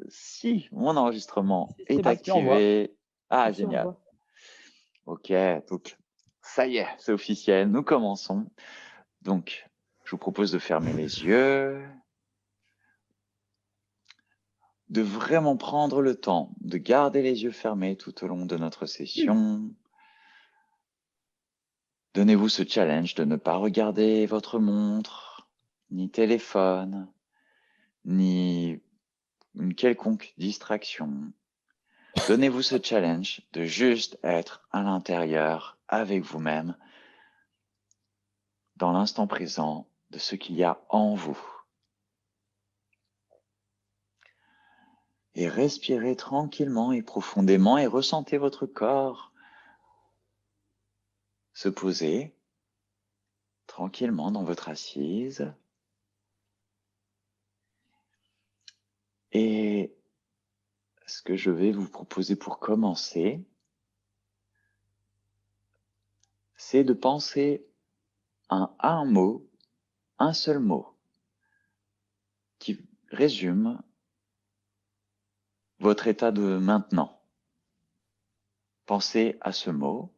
si mon enregistrement C'est est parti, on voit. activé. Ah, Ici, on génial. voit. Ok, donc ça y est, c'est officiel. Nous commençons. Donc, je vous propose de fermer les yeux, de vraiment prendre le temps de garder les yeux fermés tout au long de notre session. Donnez-vous ce challenge de ne pas regarder votre montre, ni téléphone, ni une quelconque distraction. Donnez-vous ce challenge de juste être à l'intérieur avec vous-même, dans l'instant présent de ce qu'il y a en vous. Et respirez tranquillement et profondément et ressentez votre corps se poser tranquillement dans votre assise. Et ce que je vais vous proposer pour commencer, c'est de penser à un mot, un seul mot, qui résume votre état de maintenant. Pensez à ce mot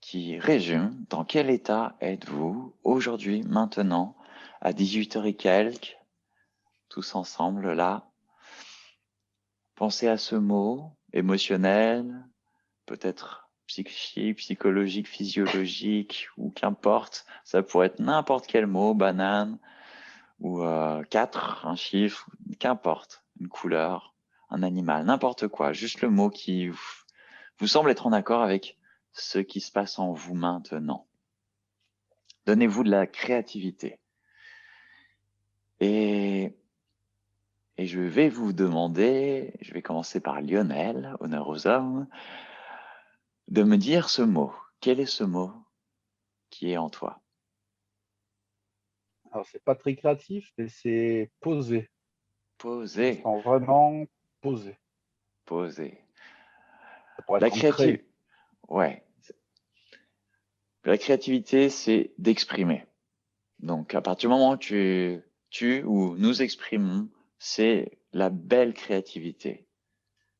qui résume dans quel état êtes-vous aujourd'hui, maintenant, à 18h et quelques, tous ensemble là. Pensez à ce mot émotionnel, peut-être psychique, psychologique, physiologique, ou qu'importe. Ça pourrait être n'importe quel mot, banane, ou 4, un chiffre, qu'importe, une couleur, un animal, n'importe quoi. Juste le mot qui vous semble être en accord avec ce qui se passe en vous maintenant. Donnez-vous de la créativité. Et je vais vous demander, je vais commencer par Lionel, honneur aux hommes, de me dire ce mot. Quel est ce mot qui est en toi? Alors, c'est pas très créatif, mais c'est posé. Je me Poser, sens vraiment posé. poser. Ça pourrait La être ancré. créativité, ouais. La créativité, c'est d'exprimer. Donc, à partir du moment où tu ou nous exprimons, c'est la belle créativité.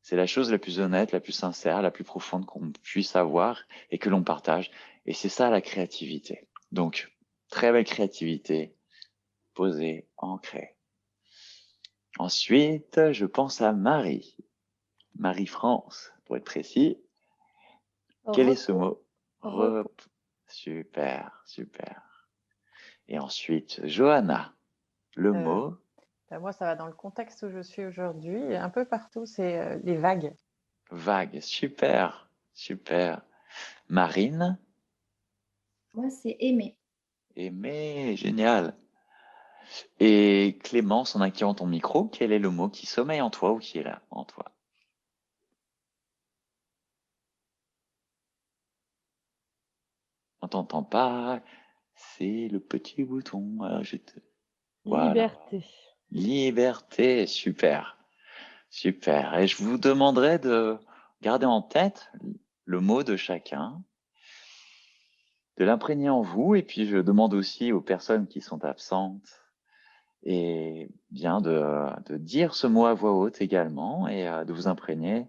C'est la chose la plus honnête, la plus sincère, la plus profonde qu'on puisse avoir et que l'on partage. Et c'est ça la créativité. Donc, très belle créativité, posée, ancrée. Ensuite, je pense à Marie. Marie-France, pour être précis. Quel est ce Repos, mot? repos. Super, super. Et ensuite, Johanna. Le Euh, mot Moi, ça va dans le contexte où je suis aujourd'hui. Un peu partout, c'est les vagues. vague. Super, super. Marine. Moi, c'est aimer. Aimer, génial. Et Clémence, en activant ton micro, quel est le mot qui sommeille en toi ou qui est là en toi? On t'entend pas. C'est le petit bouton. Alors voilà. Liberté. Liberté, super. Super. Et je vous demanderai de garder en tête le mot de chacun, de l'imprégner en vous. Et puis, je demande aussi aux personnes qui sont absentes et bien de dire ce mot à voix haute également et de vous imprégner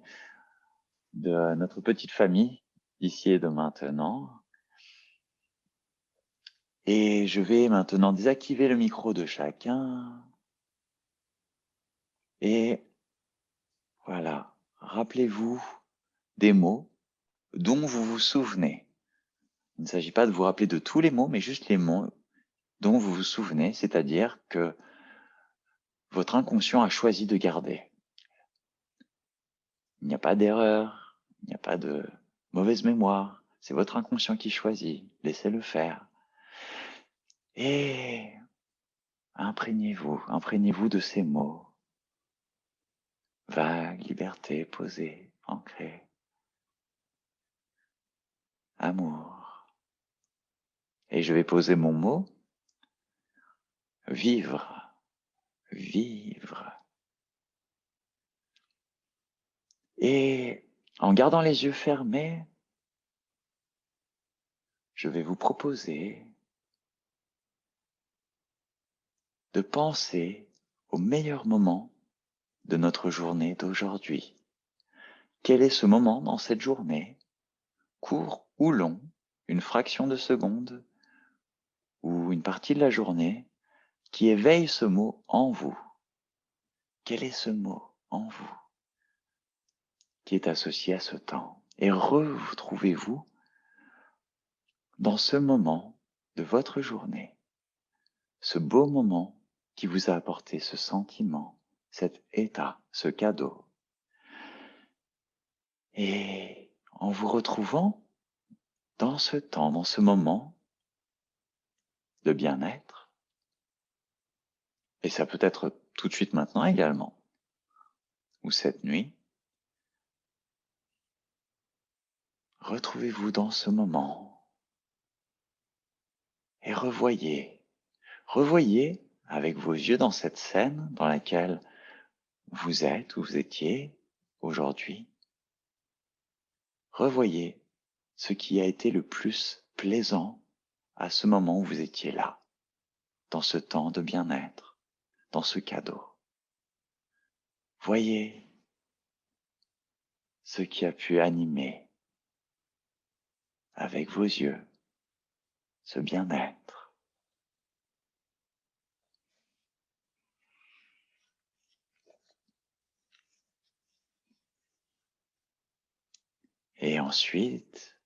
de notre petite famille ici et de maintenant. Et je vais maintenant désactiver le micro de chacun. Et voilà, rappelez-vous des mots dont vous vous souvenez. Il ne s'agit pas de vous rappeler de tous les mots, mais juste les mots dont vous vous souvenez, c'est-à-dire que votre inconscient a choisi de garder. Il n'y a pas d'erreur, il n'y a pas de mauvaise mémoire, c'est votre inconscient qui choisit, laissez-le faire. Et imprégnez-vous de ces mots. Vague, liberté, posée, ancrée, amour. Et je vais poser mon mot, vivre, vivre. Et en gardant les yeux fermés, je vais vous proposer de penser au meilleur moment de notre journée d'aujourd'hui. Quel est ce moment dans cette journée, court ou long, une fraction de seconde ou une partie de la journée, qui éveille ce mot en vous? Quel est ce mot en vous qui est associé à ce temps? Et retrouvez-vous dans ce moment de votre journée, ce beau moment qui vous a apporté ce sentiment, cet état, ce cadeau. Et en vous retrouvant dans ce temps, dans ce moment de bien-être, et ça peut être tout de suite maintenant également, ou cette nuit, retrouvez-vous dans ce moment et revoyez avec vos yeux dans cette scène dans laquelle vous êtes ou vous étiez aujourd'hui. Revoyez ce qui a été le plus plaisant à ce moment où vous étiez là, dans ce temps de bien-être, dans ce cadeau. Voyez ce qui a pu animer avec vos yeux ce bien-être. Et ensuite,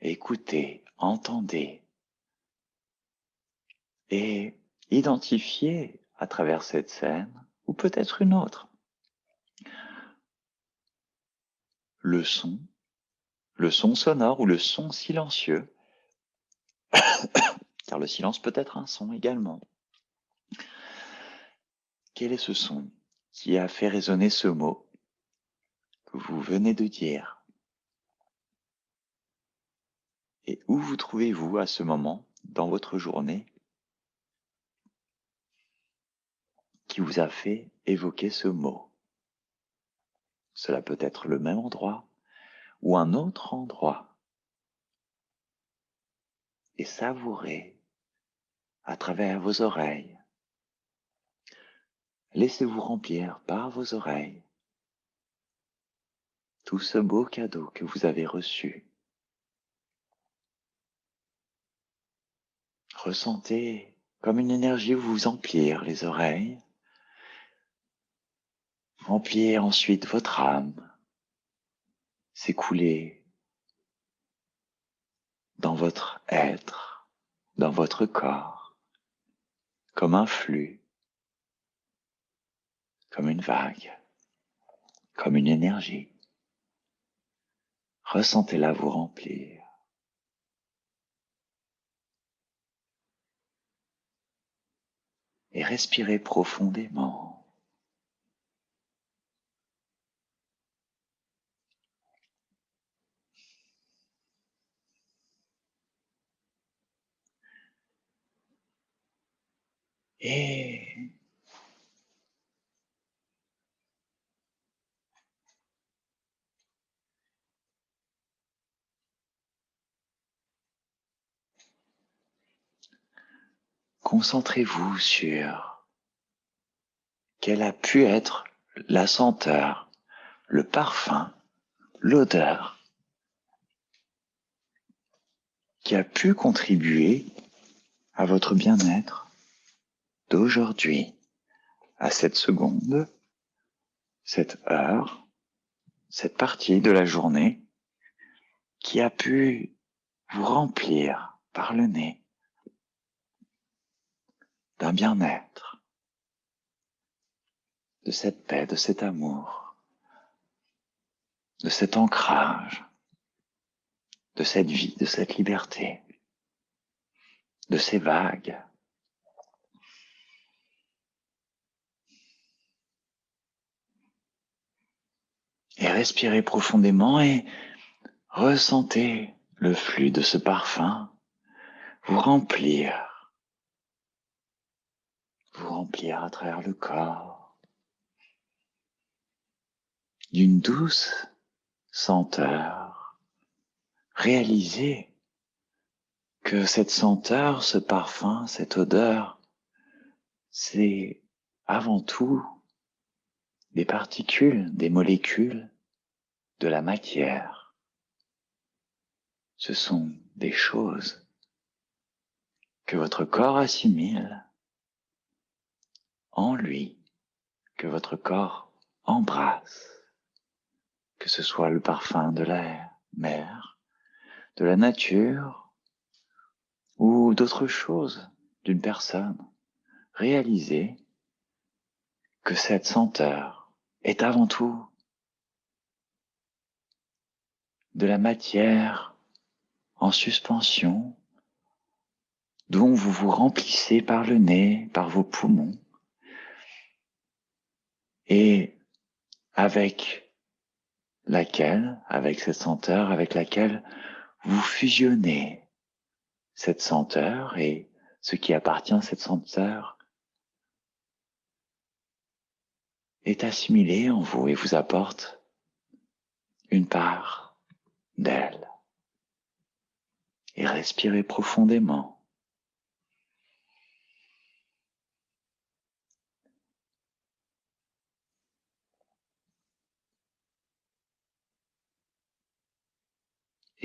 écoutez, entendez et identifiez à travers cette scène, ou peut-être une autre, le son sonore ou le son silencieux, car le silence peut être un son également. Quel est ce son qui a fait résonner ce mot que vous venez de dire? Et où vous trouvez-vous à ce moment dans votre journée qui vous a fait évoquer ce mot? Cela peut être le même endroit ou un autre endroit. Et savourez à travers vos oreilles. Laissez-vous remplir par vos oreilles tout ce beau cadeau que vous avez reçu. Ressentez comme une énergie vous emplir les oreilles, remplir ensuite votre âme, s'écouler dans votre être, dans votre corps, comme un flux, comme une vague, comme une énergie. Ressentez-la vous remplir. Et respirez profondément. Et concentrez-vous sur quelle a pu être la senteur, le parfum, l'odeur qui a pu contribuer à votre bien-être d'aujourd'hui, à cette seconde, cette heure, cette partie de la journée qui a pu vous remplir par le nez d'un bien-être, de cette paix, de cet amour, de cet ancrage, de cette vie, de cette liberté, de ces vagues. Et respirez profondément et ressentez le flux de ce parfum vous remplir à travers le corps d'une douce senteur. Réalisez que cette senteur, ce parfum, cette odeur, c'est avant tout des particules, des molécules de la matière. Ce sont des choses que votre corps assimile en lui, que votre corps embrasse, que ce soit le parfum de la mer, de la nature ou d'autres choses, d'une personne. Réalisez que cette senteur est avant tout de la matière en suspension dont vous vous remplissez par le nez, par vos poumons, et avec cette senteur, avec laquelle vous fusionnez cette senteur et ce qui appartient à cette senteur est assimilé en vous et vous apporte une part d'elle. Et respirez profondément.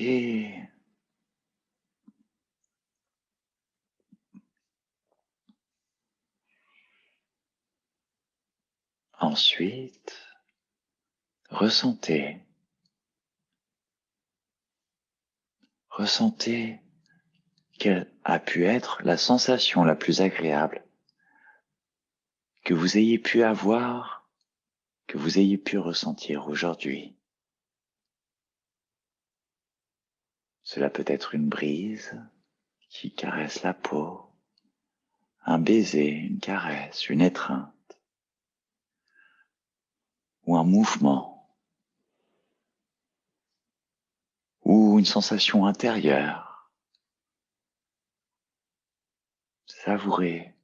Et ensuite, ressentez quelle a pu être la sensation la plus agréable que vous ayez pu avoir, que vous ayez pu ressentir aujourd'hui. Cela peut être une brise qui caresse la peau, un baiser, une caresse, une étreinte, ou un mouvement, ou une sensation intérieure. Savourez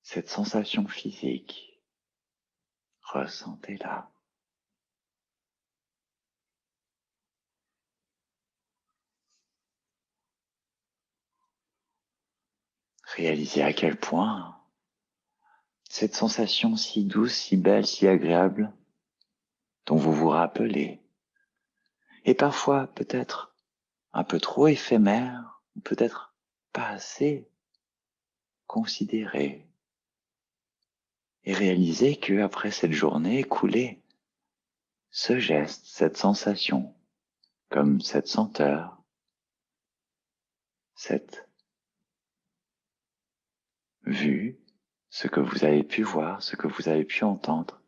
cette sensation physique, ressentez-la. Réalisez à quel point cette sensation si douce, si belle, si agréable, dont vous vous rappelez, est parfois peut-être un peu trop éphémère, ou peut-être pas assez considérée. Et réalisez que après cette journée écoulée, ce geste, cette sensation, comme cette senteur, cette vue, ce que vous avez pu voir, ce que vous avez pu entendre,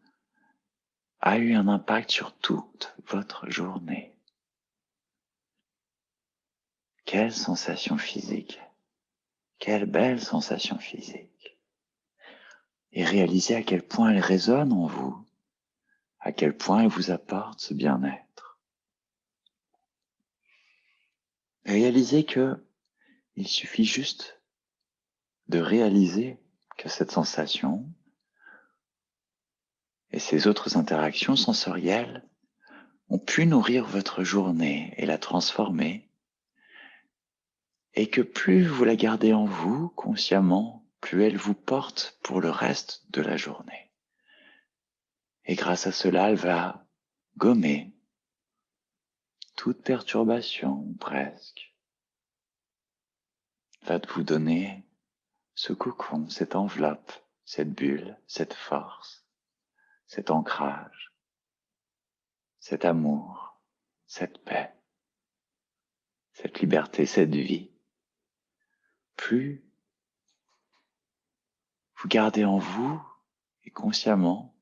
a eu un impact sur toute votre journée. Quelle sensation physique, quelle belle sensation physique. Et réalisez à quel point elle résonne en vous, à quel point elle vous apporte ce bien-être. Réalisez que il suffit juste de réaliser que cette sensation et ces autres interactions sensorielles ont pu nourrir votre journée et la transformer, et que plus vous la gardez en vous consciemment, plus elle vous porte pour le reste de la journée. Et grâce à cela, elle va gommer toute perturbation, ou presque, va vous donner ce cocon, cette enveloppe, cette bulle, cette force, cet ancrage, cet amour, cette paix, cette liberté, cette vie. Plus vous gardez en vous et consciemment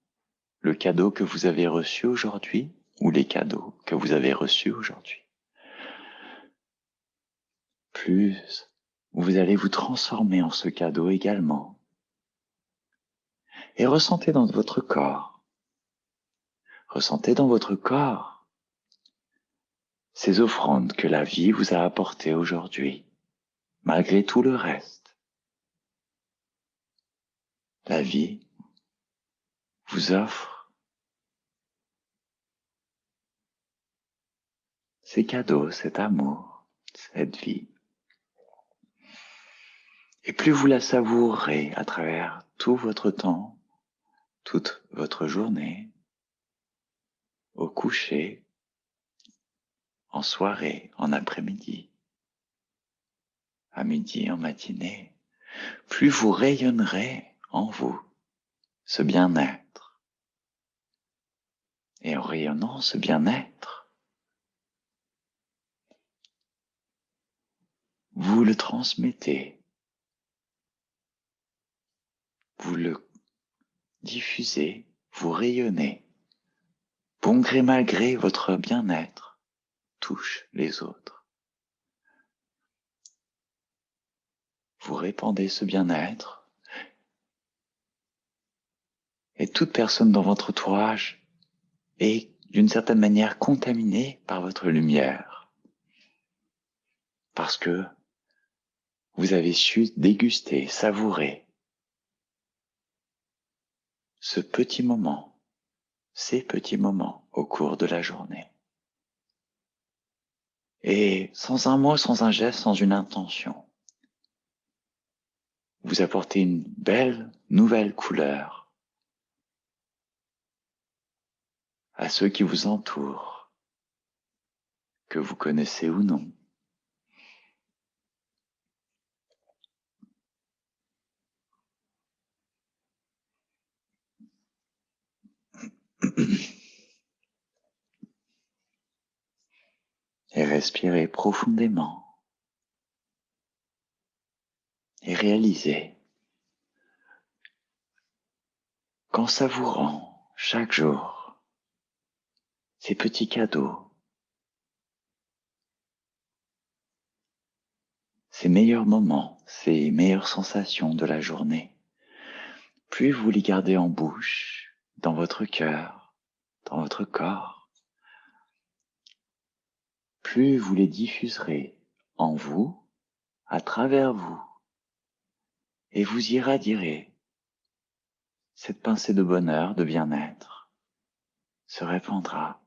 le cadeau que vous avez reçu aujourd'hui ou les cadeaux que vous avez reçus aujourd'hui, plus vous allez vous transformer en ce cadeau également. Et ressentez dans votre corps ces offrandes que la vie vous a apportées aujourd'hui, malgré tout le reste. La vie vous offre ces cadeaux, cet amour, cette vie. Et plus vous la savourerez à travers tout votre temps, toute votre journée, au coucher, en soirée, en après-midi, à midi, en matinée, plus vous rayonnerez en vous ce bien-être. Et en rayonnant ce bien-être, vous le transmettez, vous le diffusez, vous rayonnez. Bon gré mal gré, votre bien-être touche les autres. Vous répandez ce bien-être et toute personne dans votre entourage est d'une certaine manière contaminée par votre lumière. Parce que vous avez su déguster, savourer ce petit moment, ces petits moments au cours de la journée. Et sans un mot, sans un geste, sans une intention, vous apportez une belle nouvelle couleur à ceux qui vous entourent, que vous connaissez ou non. Et respirez profondément et réalisez qu'en savourant chaque jour ces petits cadeaux, ces meilleurs moments, ces meilleures sensations de la journée, plus vous les gardez en bouche, dans votre cœur, dans votre corps, plus vous les diffuserez en vous, à travers vous, et vous irradierez cette pincée de bonheur, de bien-être, se répandra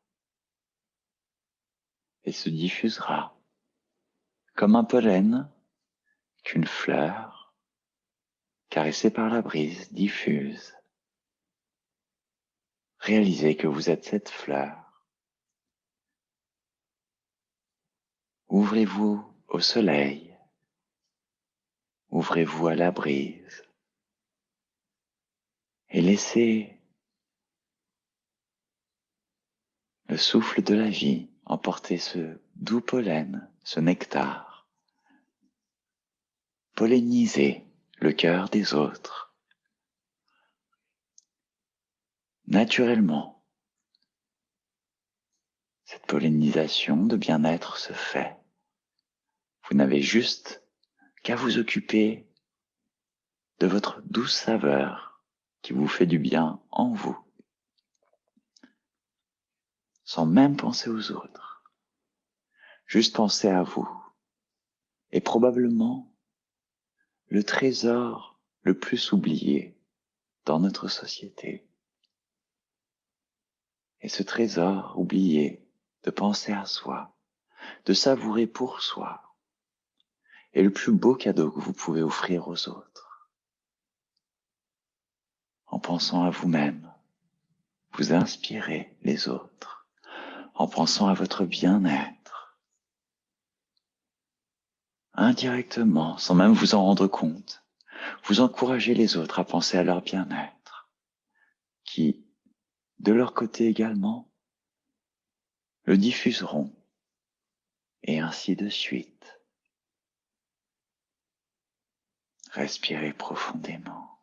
et se diffusera comme un pollen qu'une fleur, caressée par la brise, diffuse. Réalisez que vous êtes cette fleur. Ouvrez-vous au soleil. Ouvrez-vous à la brise. Et laissez le souffle de la vie emporter ce doux pollen, ce nectar. Pollinisez le cœur des autres. Naturellement, cette pollinisation de bien-être se fait. Vous n'avez juste qu'à vous occuper de votre douce saveur qui vous fait du bien en vous, sans même penser aux autres. Juste penser à vous. Et probablement le trésor le plus oublié dans notre société. Et ce trésor oublié de penser à soi, de savourer pour soi, est le plus beau cadeau que vous pouvez offrir aux autres. En pensant à vous-même, vous inspirez les autres. En pensant à votre bien-être, indirectement, sans même vous en rendre compte, vous encouragez les autres à penser à leur bien-être, qui, de leur côté également, le diffuseront, et ainsi de suite. Respirez profondément.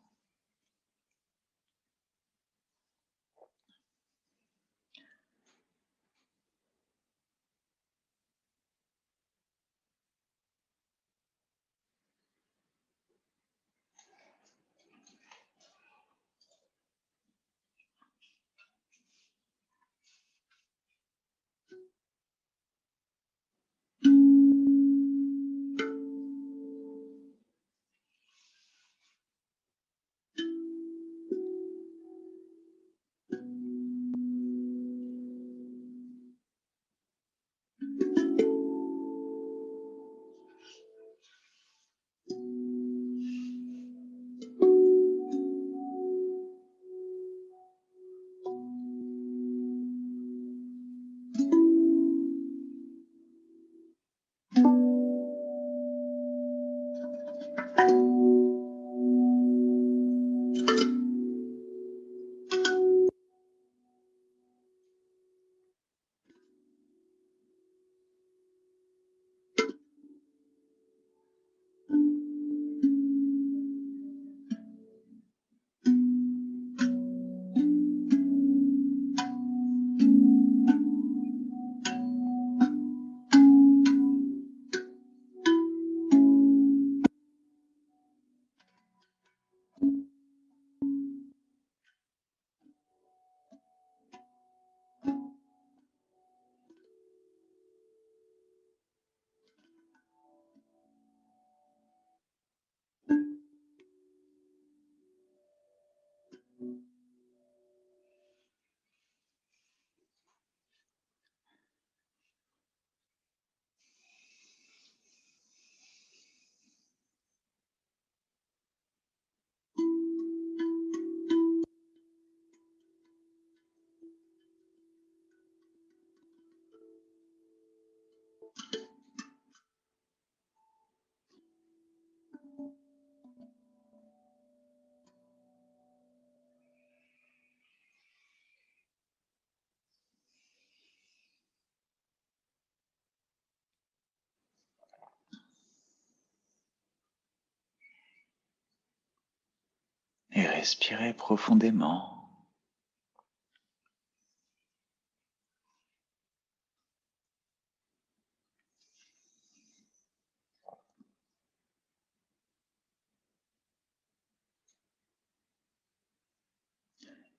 Et respirez profondément.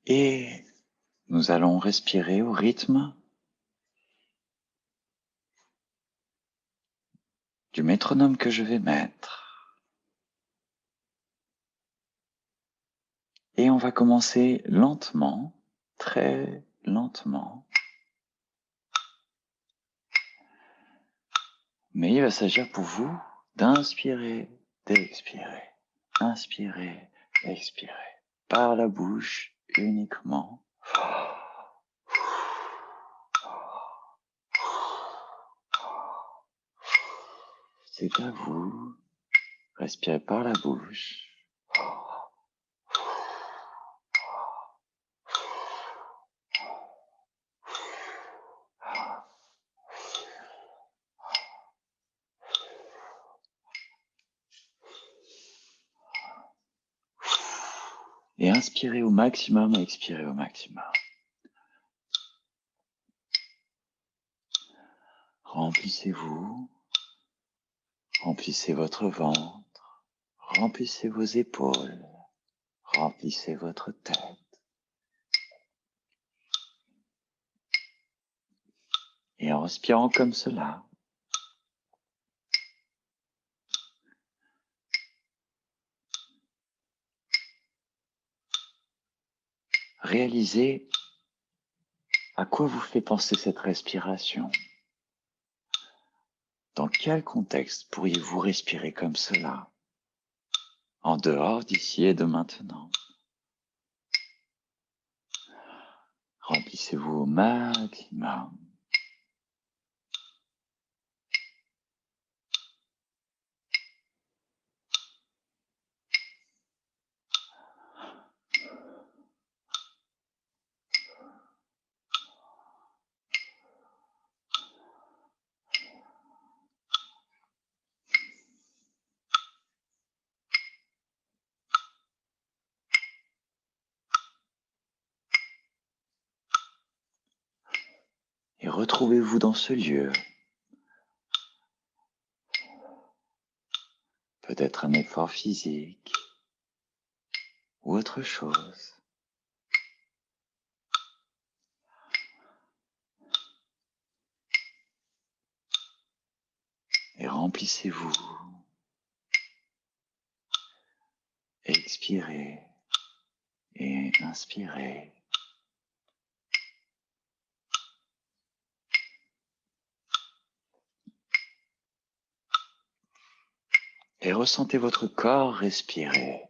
Et nous allons respirer au rythme du métronome que je vais mettre. Et on va commencer lentement, très lentement. Mais il va s'agir pour vous d'inspirer, d'expirer. Inspirer, expirer. Par la bouche uniquement. C'est à vous. Respirez par la bouche. Et inspirez au maximum, expirez au maximum. Remplissez-vous, remplissez votre ventre, remplissez vos épaules, remplissez votre tête. Et en respirant comme cela, réalisez à quoi vous fait penser cette respiration. Dans quel contexte pourriez-vous respirer comme cela, en dehors d'ici et de maintenant? Remplissez-vous au maximum. Et retrouvez-vous dans ce lieu. Peut-être un effort physique ou autre chose. Et remplissez-vous. Expirez et inspirez. Et ressentez votre corps respirer.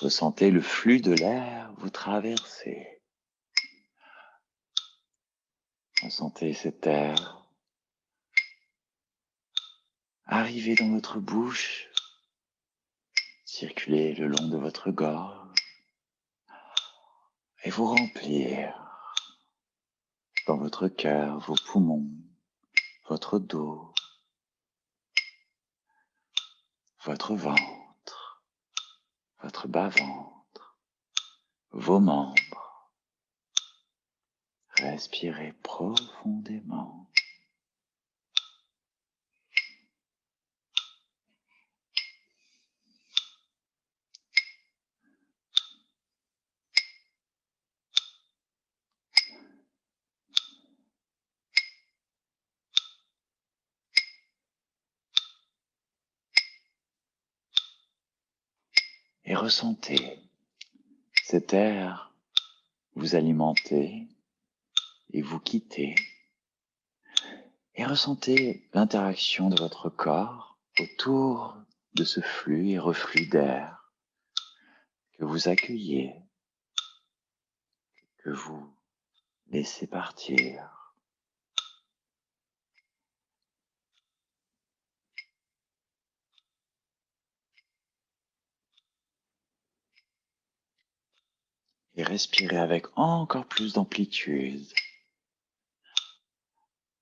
Ressentez le flux de l'air vous traverser. Ressentez cet air arriver dans votre bouche, circuler le long de votre gorge et vous remplir dans votre cœur, vos poumons, votre dos, votre ventre, votre bas-ventre, vos membres. Respirez profondément. Et ressentez cet air vous alimenter et vous quitter. Et ressentez l'interaction de votre corps autour de ce flux et reflux d'air que vous accueillez, que vous laissez partir. Et respirez avec encore plus d'amplitude.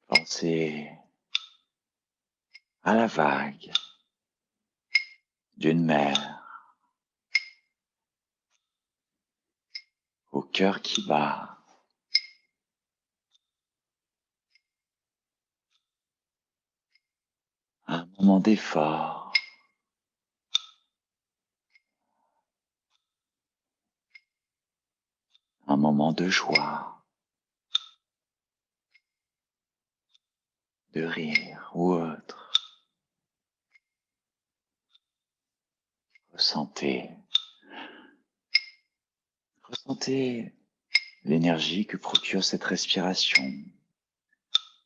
Pensez à la vague d'une mer, au cœur qui bat, à un moment d'effort, un moment de joie, de rire ou autre. Ressentez l'énergie que procure cette respiration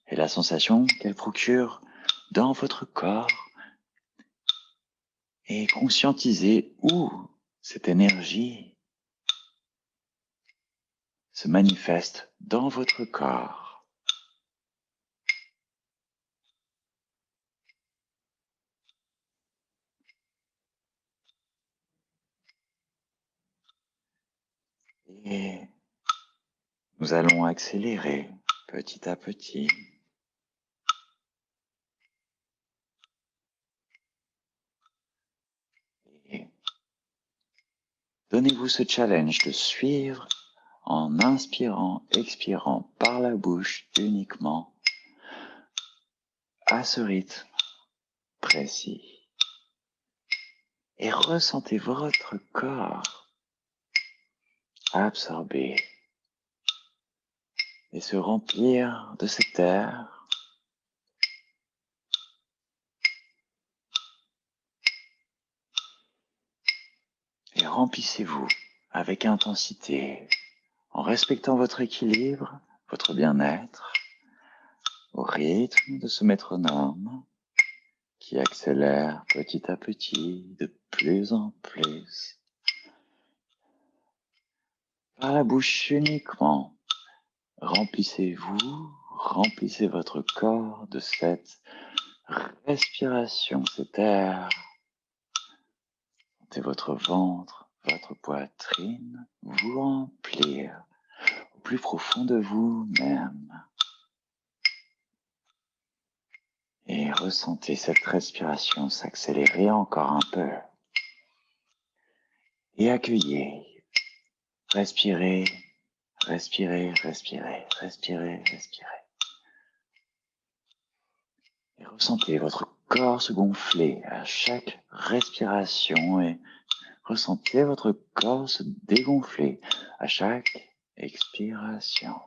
et la sensation qu'elle procure dans votre corps et conscientisez où cette énergie se manifeste dans votre corps. Et nous allons accélérer petit à petit. Et donnez-vous ce challenge de suivre en inspirant, expirant par la bouche uniquement à ce rythme précis. Et ressentez votre corps absorber et se remplir de cet air. Et remplissez-vous avec intensité, en respectant votre équilibre, votre bien-être, au rythme de ce métronome qui accélère petit à petit, de plus en plus. Par la bouche uniquement, remplissez-vous, remplissez votre corps de cette respiration, cet air. Sentez votre ventre, votre poitrine vous remplir au plus profond de vous-même. Et ressentez cette respiration s'accélérer encore un peu. Et accueillez. Respirez, respirez, respirez, respirez, respirez. Et ressentez votre corps se gonfler à chaque respiration et ressentez votre corps se dégonfler à chaque expiration.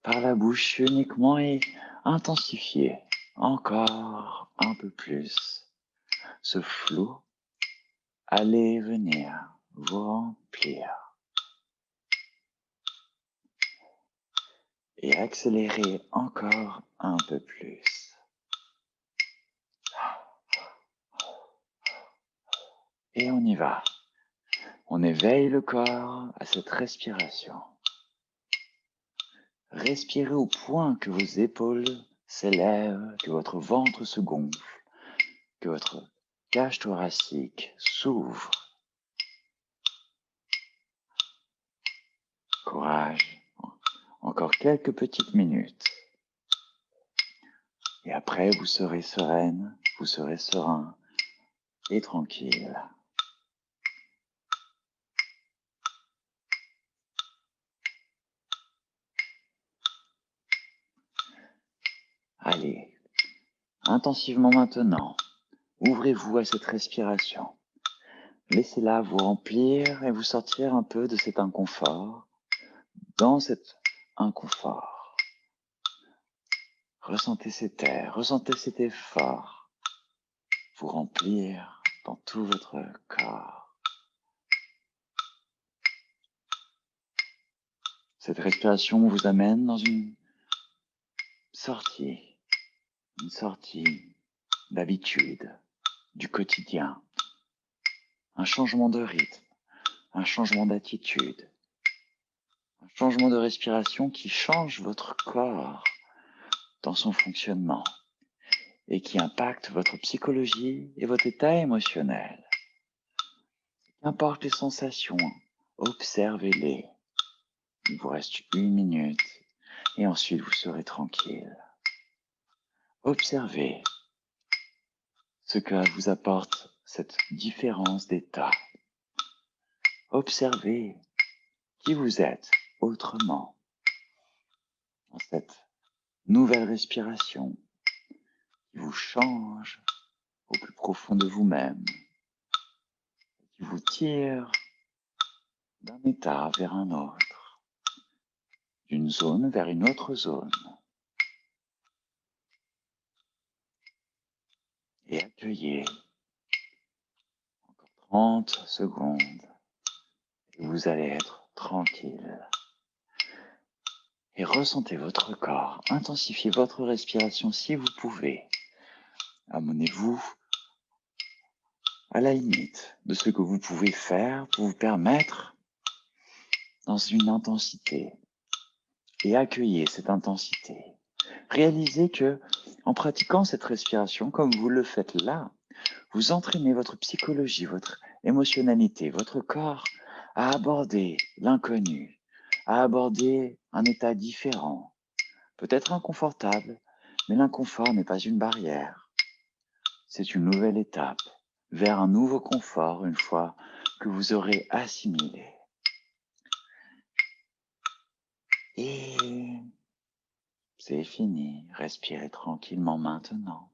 Par la bouche uniquement et intensifiez encore un peu plus ce flot. Allez venir vous remplir et accélérez encore un peu plus. Et on y va. On éveille le corps à cette respiration. Respirez au point que vos épaules s'élèvent, que votre ventre se gonfle, que votre cage thoracique s'ouvre. Courage. Encore quelques petites minutes. Et après, vous serez sereine, vous serez serein et tranquille. Allez, intensivement maintenant, ouvrez-vous à cette respiration. Laissez-la vous remplir et vous sortir un peu de cet inconfort. Dans cet inconfort, ressentez cet air, ressentez cet effort, vous remplir dans tout votre corps. Cette respiration vous amène dans une sortie d'habitude, du quotidien, un changement de rythme, un changement d'attitude, un changement de respiration qui change votre corps dans son fonctionnement et qui impacte votre psychologie et votre état émotionnel. Qu'importe les sensations, observez-les. Il vous reste 1 minute et ensuite vous serez tranquille. Observez ce que vous apporte cette différence d'état. Observez qui vous êtes autrement dans cette nouvelle respiration qui vous change au plus profond de vous-même, qui vous tire d'un état vers un autre, d'une zone vers une autre zone. Et accueillez encore 30 secondes et vous allez être tranquille. Et ressentez votre corps, intensifiez votre respiration si vous pouvez. Amenez-vous à la limite de ce que vous pouvez faire pour vous permettre dans une intensité et accueillez cette intensité. Réalisez que en pratiquant cette respiration, comme vous le faites là, vous entraînez votre psychologie, votre émotionnalité, votre corps à aborder l'inconnu, à aborder un état différent, peut-être inconfortable, mais l'inconfort n'est pas une barrière. C'est une nouvelle étape vers un nouveau confort une fois que vous aurez assimilé. Et c'est fini. Respirez tranquillement maintenant.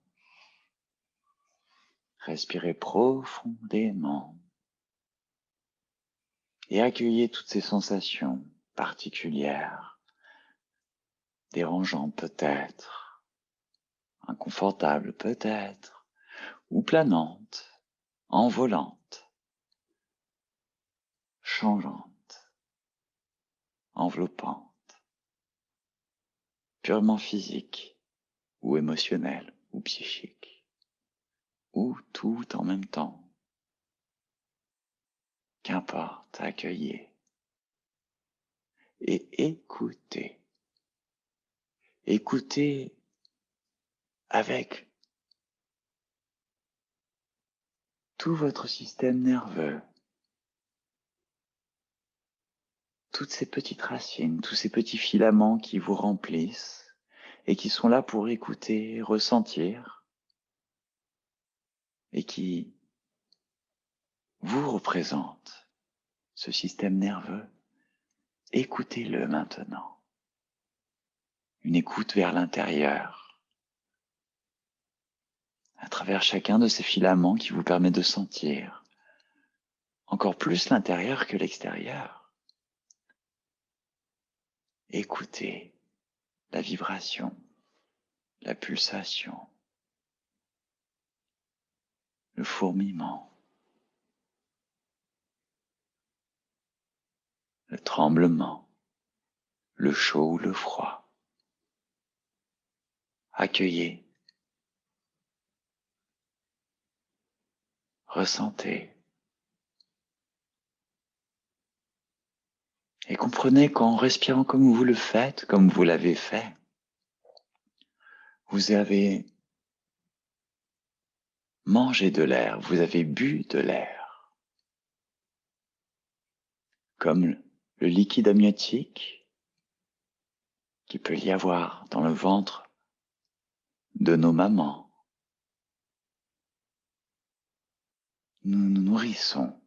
Respirez profondément et accueillez toutes ces sensations particulières, dérangeantes peut-être, inconfortables peut-être, ou planantes, envolantes, changeantes, enveloppantes, purement physiques ou émotionnelles ou psychiques, ou tout en même temps. Qu'importe, accueillez et écoutez. Écoutez avec tout votre système nerveux, toutes ces petites racines, tous ces petits filaments qui vous remplissent et qui sont là pour écouter, ressentir et qui vous représentent ce système nerveux. Écoutez-le maintenant. Une écoute vers l'intérieur, à travers chacun de ces filaments qui vous permet de sentir encore plus l'intérieur que l'extérieur. Écoutez la vibration, la pulsation, le fourmillement, le tremblement, le chaud ou le froid. Accueillez, ressentez et comprenez qu'en respirant comme vous le faites, comme vous l'avez fait, vous avez mangé de l'air, vous avez bu de l'air. Comme le liquide amniotique qu'il peut y avoir dans le ventre de nos mamans. Nous nous nourrissons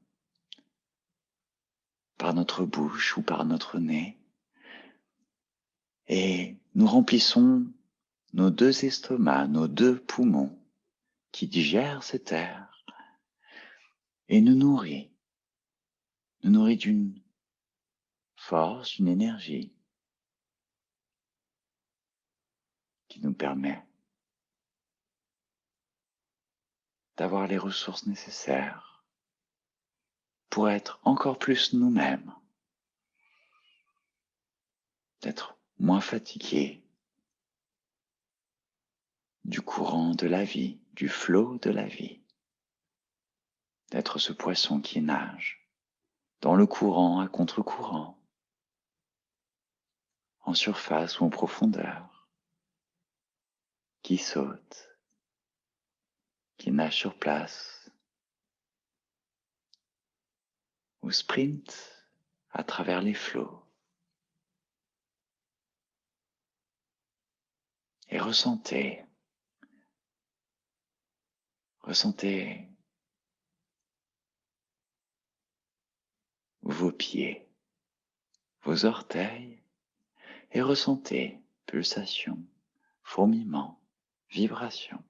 par notre bouche ou par notre nez et nous remplissons nos 2 estomacs, nos 2 poumons qui digèrent cet air et nous nourrit d'une force, une énergie qui nous permet d'avoir les ressources nécessaires pour être encore plus nous-mêmes. d'être moins fatigué du courant de la vie, du flot de la vie, d'être ce poisson qui nage dans le courant à contre-courant, en surface ou en profondeur, qui saute, qui nage sur place, ou sprint à travers les flots. Et ressentez vos pieds, vos orteils, et ressentez pulsation, fourmillement, vibration,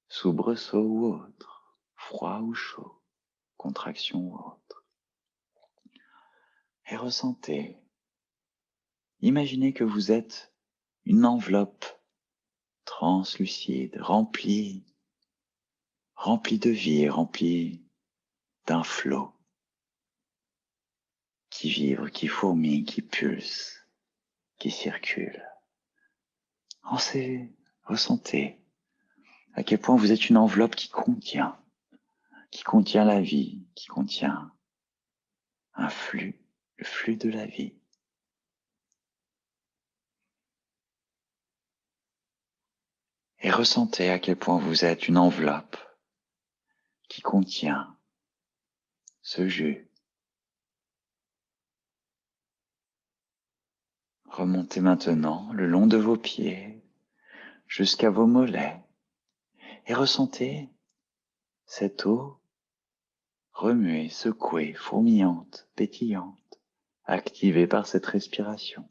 soubresaut ou autre, froid ou chaud, contraction ou autre. Et ressentez, imaginez que vous êtes une enveloppe translucide, remplie de vie, remplie d'un flot qui vibre, qui fourmille, qui pulse, qui circule. Ressentez à quel point vous êtes une enveloppe qui contient la vie, qui contient un flux, le flux de la vie. Et ressentez à quel point vous êtes une enveloppe qui contient ce jus. Remontez maintenant le long de vos pieds jusqu'à vos mollets et ressentez cette eau remuée, secouée, fourmillante, pétillante, activée par cette respiration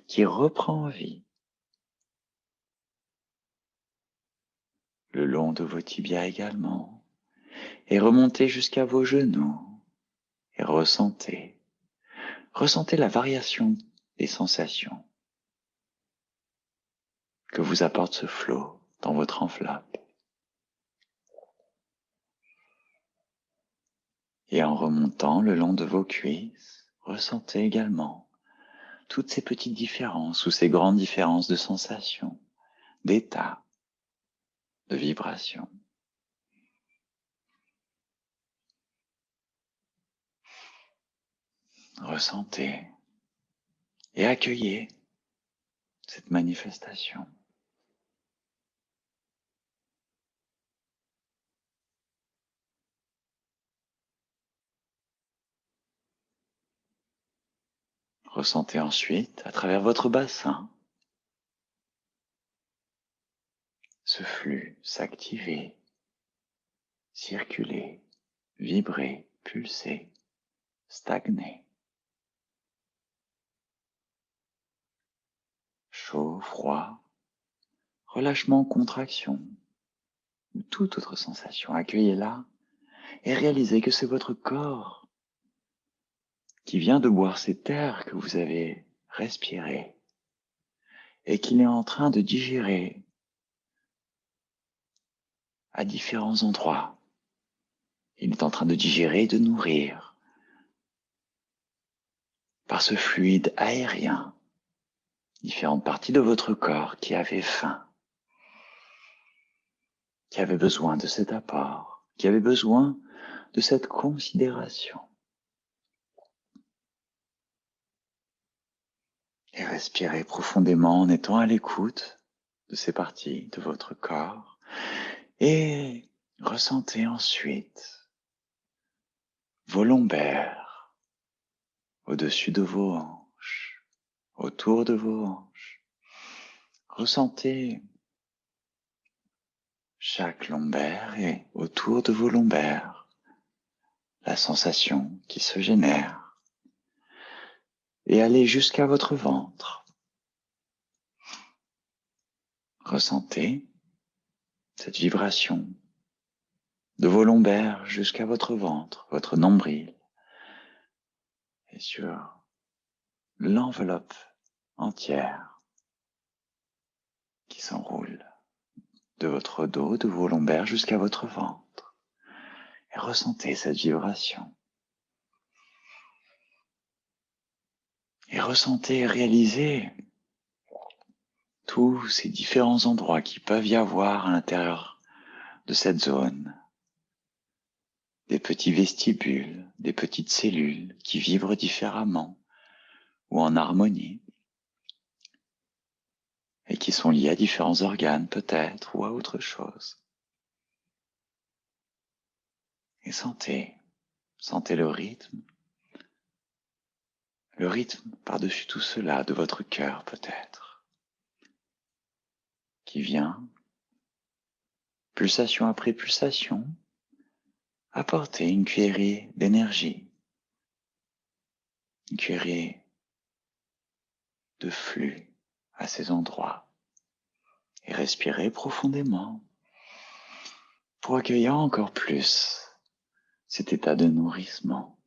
qui reprend vie le long de vos tibias également et remontez jusqu'à vos genoux et ressentez la variation des sensations que vous apporte ce flot dans votre enveloppe. Et en remontant le long de vos cuisses, ressentez également toutes ces petites différences ou ces grandes différences de sensations, d'état, de vibrations. Ressentez et accueillez cette manifestation. Ressentez ensuite, à travers votre bassin, ce flux s'activer, circuler, vibrer, pulser, stagner. Chaud, froid, relâchement, contraction, ou toute autre sensation, accueillez-la et réalisez que c'est votre corps qui vient de boire cet air que vous avez respiré et qu'il est en train de digérer à différents endroits. Il est en train de digérer et de nourrir par ce fluide aérien différentes parties de votre corps qui avaient faim, qui avaient besoin de cet apport, qui avaient besoin de cette considération. Et respirez profondément en étant à l'écoute de ces parties de votre corps et ressentez ensuite vos lombaires au-dessus de vos hanches, autour de vos hanches. Ressentez chaque lombaire et autour de vos lombaires la sensation qui se génère et allez jusqu'à votre ventre. Ressentez cette vibration de vos lombaires jusqu'à votre ventre, votre nombril, et sur l'enveloppe entière qui s'enroule de votre dos, de vos lombaires jusqu'à votre ventre. Et ressentez cette vibration. Et ressentez et réalisez tous ces différents endroits qui peuvent y avoir à l'intérieur de cette zone. Des petits vestibules, des petites cellules qui vibrent différemment ou en harmonie et qui sont liés à différents organes peut-être ou à autre chose. Et sentez le rythme par-dessus tout cela de votre cœur peut-être, qui vient, pulsation après pulsation, apporter une cuillerée d'énergie, une cuillerée de flux à ces endroits, et respirez profondément pour accueillir encore plus cet état de nourrissement.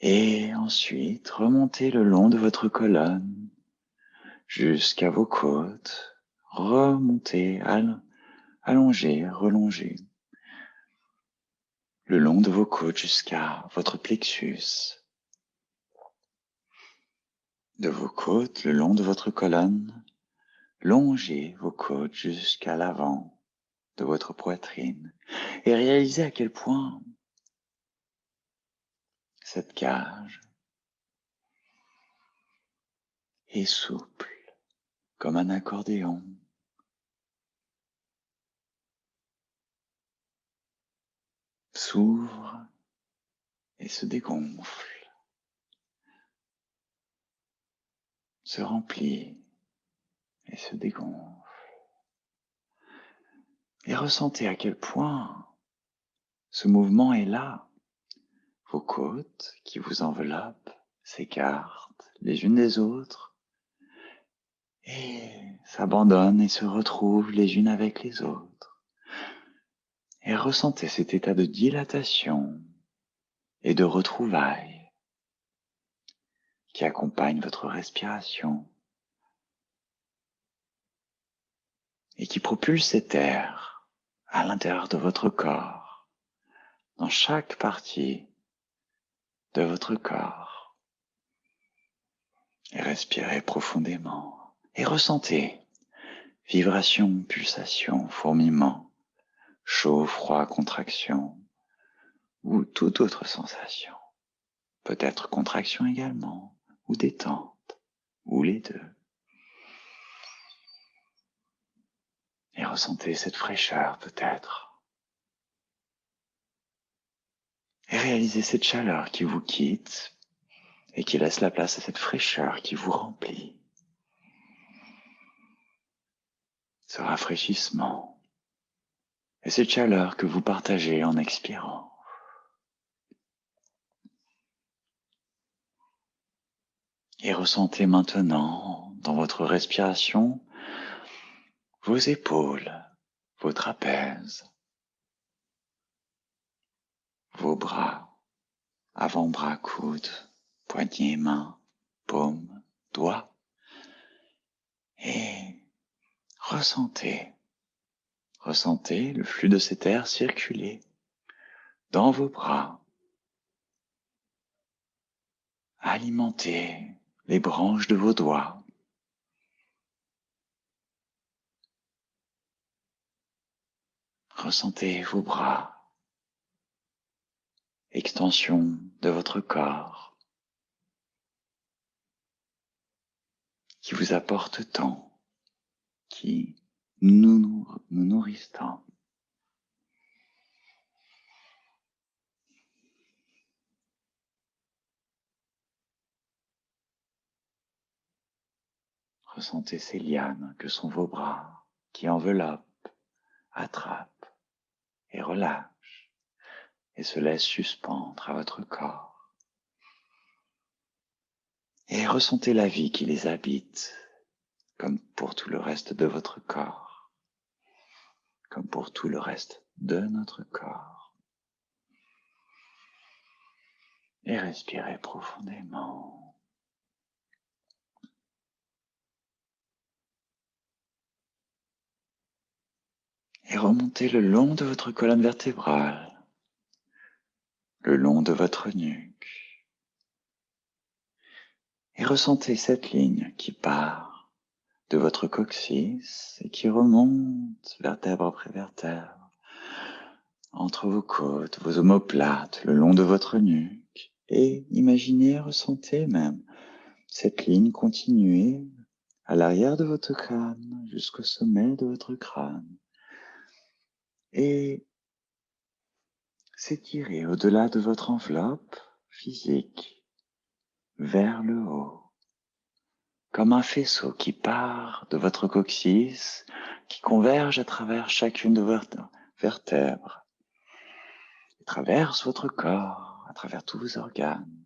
Et ensuite, remontez le long de votre colonne jusqu'à vos côtes, remontez, allongez, relongez le long de vos côtes jusqu'à votre plexus, de vos côtes le long de votre colonne, longez vos côtes jusqu'à l'avant de votre poitrine et réalisez à quel point cette cage est souple comme un accordéon. S'ouvre et se dégonfle, se remplit et se dégonfle. Et ressentez à quel point ce mouvement est là. Vos côtes qui vous enveloppent s'écartent les unes des autres et s'abandonnent et se retrouvent les unes avec les autres. Et ressentez cet état de dilatation et de retrouvailles qui accompagne votre respiration et qui propulse cet air à l'intérieur de votre corps, dans chaque partie de votre corps. Et respirez profondément et ressentez vibration, pulsation, fourmillement, chaud, froid, contraction ou toute autre sensation. Peut-être contraction également ou détente ou les deux. Et ressentez cette fraîcheur peut-être. Et réalisez cette chaleur qui vous quitte et qui laisse la place à cette fraîcheur qui vous remplit. Ce rafraîchissement et cette chaleur que vous partagez en expirant. Et ressentez maintenant dans votre respiration vos épaules, vos trapèzes, vos bras, avant-bras, coudes, poignets, mains, paumes, doigts. Et ressentez le flux de cet air circuler dans vos bras, alimenter les branches de vos doigts. Ressentez vos bras, extension de votre corps, qui vous apporte tant, qui nous nourrissent tant. Ressentez ces lianes que sont vos bras, qui enveloppent, attrapent et relâchent, et se laissent suspendre à votre corps. Et ressentez la vie qui les habite, comme pour tout le reste de votre corps, comme pour tout le reste de notre corps. Et respirez profondément. Et remontez le long de votre colonne vertébrale, le long de votre nuque, Et ressentez cette ligne qui part de votre coccyx et qui remonte vertèbre après vertèbre, entre vos côtes, vos omoplates, le long de votre nuque. Et imaginez, ressentez même cette ligne continuer à l'arrière de votre crâne, jusqu'au sommet de votre crâne. Et s'étirer au-delà de votre enveloppe physique, vers le haut, comme un faisceau qui part de votre coccyx, qui converge à travers chacune de vos vertèbres, et traverse votre corps, à travers tous vos organes,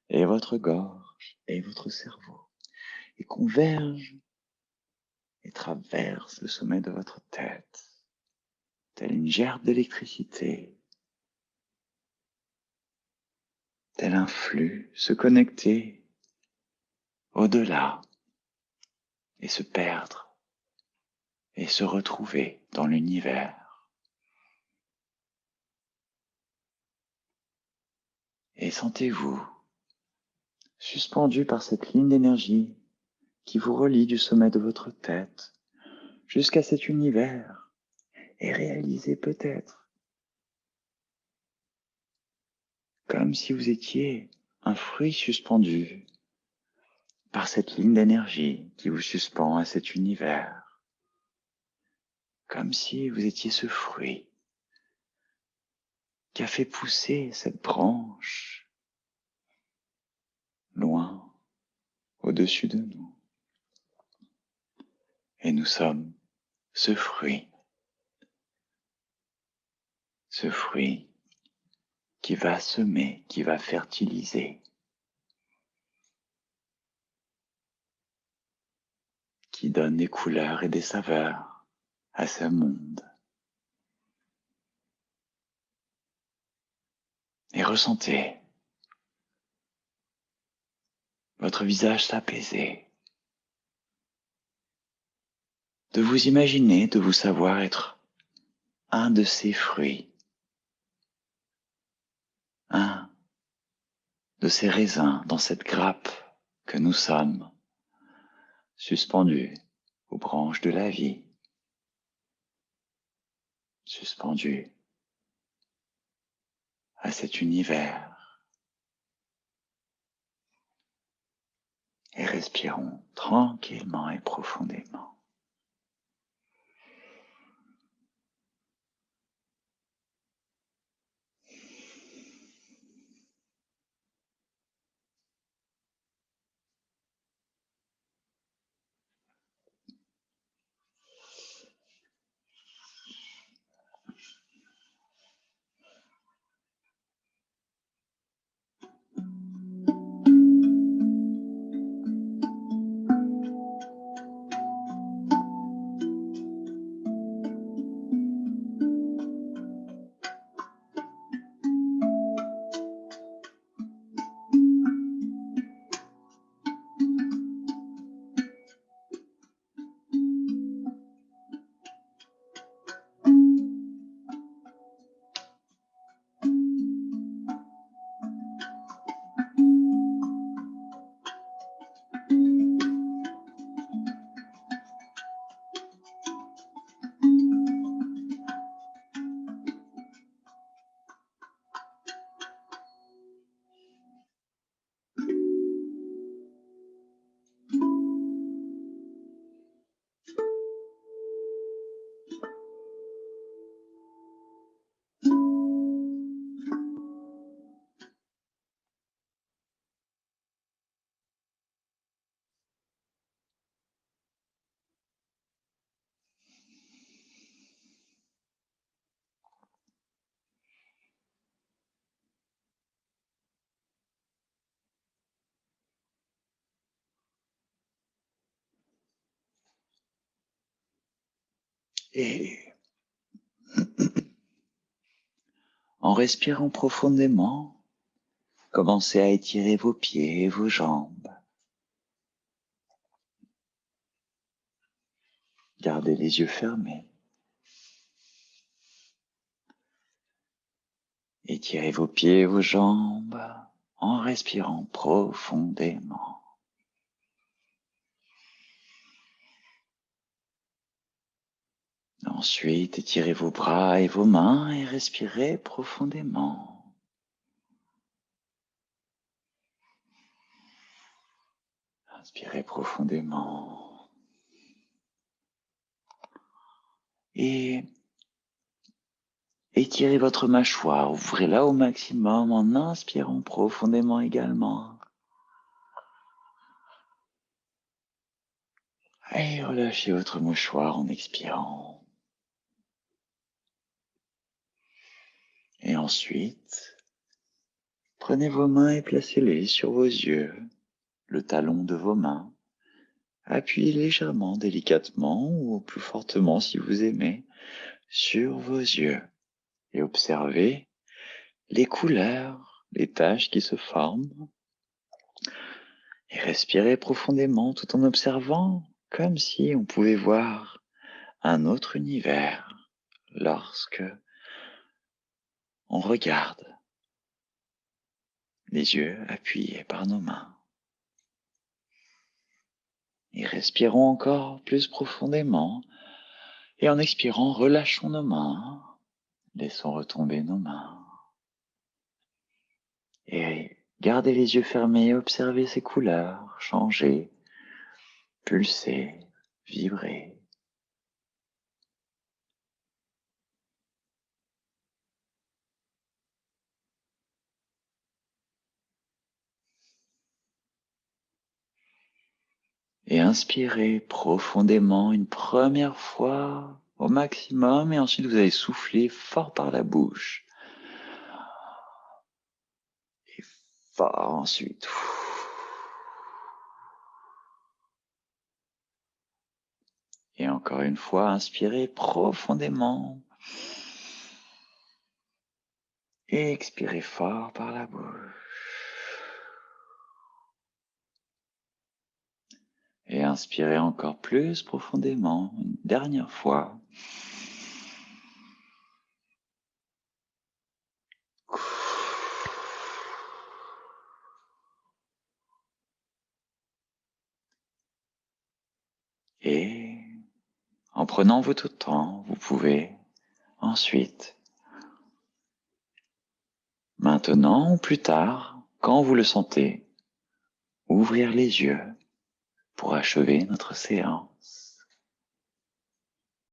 et votre gorge, et votre cerveau, et converge et traverse le sommet de votre tête, telle une gerbe d'électricité, tel un flux, se connecter au-delà et se perdre et se retrouver dans l'univers. Et sentez-vous suspendu par cette ligne d'énergie qui vous relie du sommet de votre tête jusqu'à cet univers et réalisez peut-être comme si vous étiez un fruit suspendu par cette ligne d'énergie qui vous suspend à cet univers, comme si vous étiez ce fruit qui a fait pousser cette branche loin au-dessus de nous. Et nous sommes ce fruit qui va semer, qui va fertiliser, qui donne des couleurs et des saveurs à ce monde. Et ressentez votre visage s'apaiser, de vous imaginer, de vous savoir être un de ces fruits, un de ces raisins dans cette grappe que nous sommes, suspendus aux branches de la vie, suspendus à cet univers. Et respirons tranquillement et profondément. Et en respirant profondément, commencez à étirer vos pieds et vos jambes. Gardez les yeux fermés. Étirez vos pieds et vos jambes en respirant profondément. Ensuite, étirez vos bras et vos mains et respirez profondément. Inspirez profondément. Et étirez votre mâchoire, ouvrez-la au maximum en inspirant profondément également. Et relâchez votre mâchoire en expirant. Et ensuite, prenez vos mains et placez-les sur vos yeux, le talon de vos mains. Appuyez légèrement, délicatement ou plus fortement si vous aimez, sur vos yeux et observez les couleurs, les taches qui se forment. Et respirez profondément tout en observant comme si on pouvait voir un autre univers lorsque on regarde les yeux appuyés par nos mains. Et respirons encore plus profondément et en expirant, relâchons nos mains, laissons retomber nos mains. Et gardez les yeux fermés et observez ces couleurs changer, pulser, vibrer. Et inspirez profondément une première fois au maximum et ensuite vous allez souffler fort par la bouche. Et fort ensuite. Et encore une fois, inspirez profondément. Et expirez fort par la bouche. Et inspirez encore plus profondément, une dernière fois. Et en prenant votre temps, vous pouvez ensuite, maintenant ou plus tard, quand vous le sentez, ouvrir les yeux pour achever notre séance.